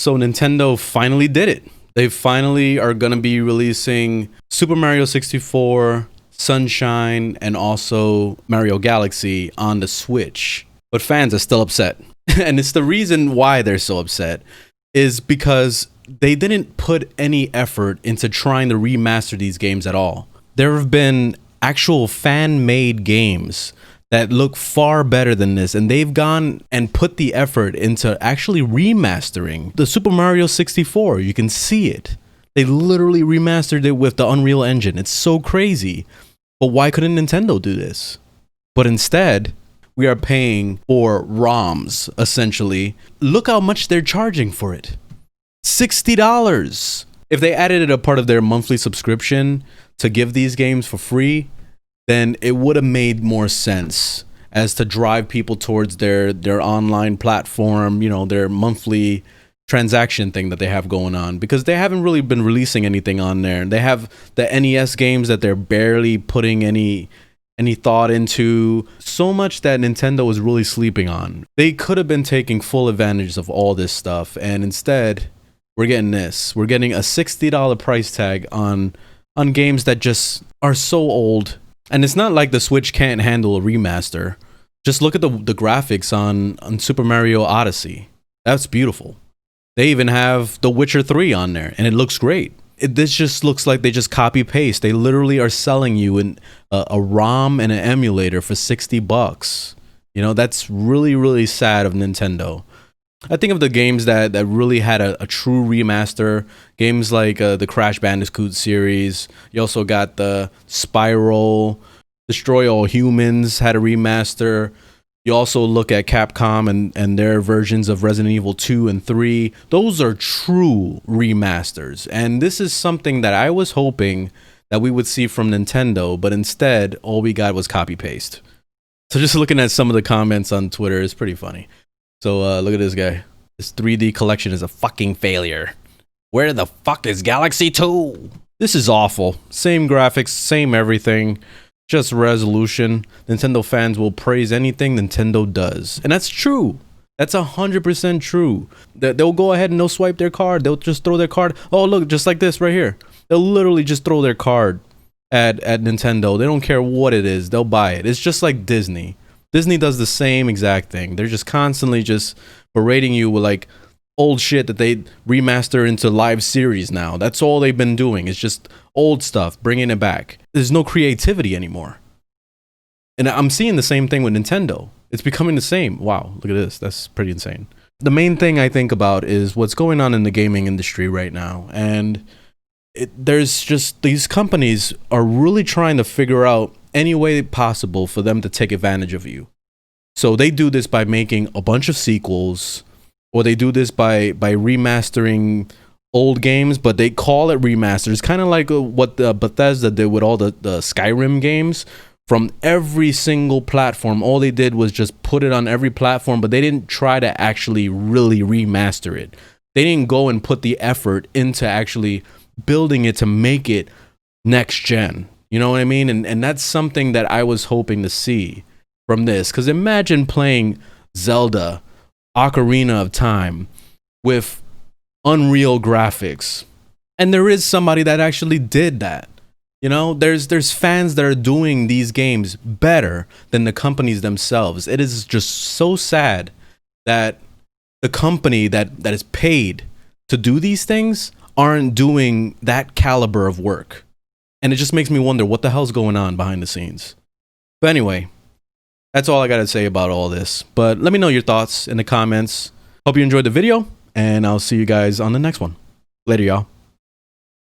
So Nintendo finally did it. They finally are going to be releasing Super Mario 64, Sunshine, and also Mario Galaxy on the Switch. But fans are still upset. And it's the reason why they're so upset is because they didn't put any effort into trying to remaster these games at all. There have been actual fan-made games that look far better than this, and they've gone and put the effort into actually remastering the Super Mario 64. You can see it. They literally remastered it with the Unreal Engine. It's so crazy. But why couldn't Nintendo do this? But instead, we are paying for ROMs, essentially. Look how much they're charging for it. $60. If they added it a part of their monthly subscription to give these games for free, then it would have made more sense as to drive people towards their online platform, you know, their monthly transaction thing that they have going on, because they haven't really been releasing anything on there. They have the NES games that they're barely putting any thought into, so much that Nintendo is really sleeping on. They could have been taking full advantage of all this stuff, and instead we're getting this. We're getting a $60 price tag on games that just are so old. And it's not like the Switch can't handle a remaster. Just look at the graphics on Super Mario Odyssey. That's beautiful. They even have The Witcher 3 on there, and it looks great. This just looks like they just copy-paste. They literally are selling you a ROM and an emulator for $60. You know, that's really, really sad of Nintendo. I think of the games that really had a true remaster, games like the Crash Bandicoot series. You also got the Spyro, Destroy All Humans had a remaster. You also look at Capcom and their versions of Resident Evil 2 and 3. Those are true remasters. And this is something that I was hoping that we would see from Nintendo, but instead, all we got was copy-paste. So just looking at some of the comments on Twitter is pretty funny. So look at this guy. This 3D collection is a fucking failure. Where the fuck is Galaxy 2? This is awful. Same graphics, same everything. Just resolution. Nintendo fans will praise anything Nintendo does. And that's true. That's 100% true. They'll go ahead and they'll swipe their card. They'll just throw their card. Oh, look, just like this right here. They'll literally just throw their card at Nintendo. They don't care what it is. They'll buy it. It's just like Disney. Disney does the same exact thing. They're just constantly just berating you with like old shit that they remaster into live series now. That's all they've been doing. It's just old stuff, bringing it back. There's no creativity anymore. And I'm seeing the same thing with Nintendo. It's becoming the same. Wow, look at this. That's pretty insane. The main thing I think about is what's going on in the gaming industry right now. And there's just these companies are really trying to figure out any way possible for them to take advantage of you. So they do this by making a bunch of sequels, or they do this by remastering old games, but they call it remasters. Kind of like what Bethesda did with all the Skyrim games. From every single platform, all they did was just put it on every platform, but they didn't try to actually really remaster it. They didn't go and put the effort into actually building it to make it next gen. You know what I mean? And that's something that I was hoping to see from this. Because imagine playing Zelda Ocarina of Time with Unreal graphics. And there is somebody that actually did that. You know, there's fans that are doing these games better than the companies themselves. It is just so sad that the company that is paid to do these things aren't doing that caliber of work. And it just makes me wonder what the hell's going on behind the scenes. But anyway, that's all I got to say about all this. But let me know your thoughts in the comments. Hope you enjoyed the video, and I'll see you guys on the next one. Later, y'all.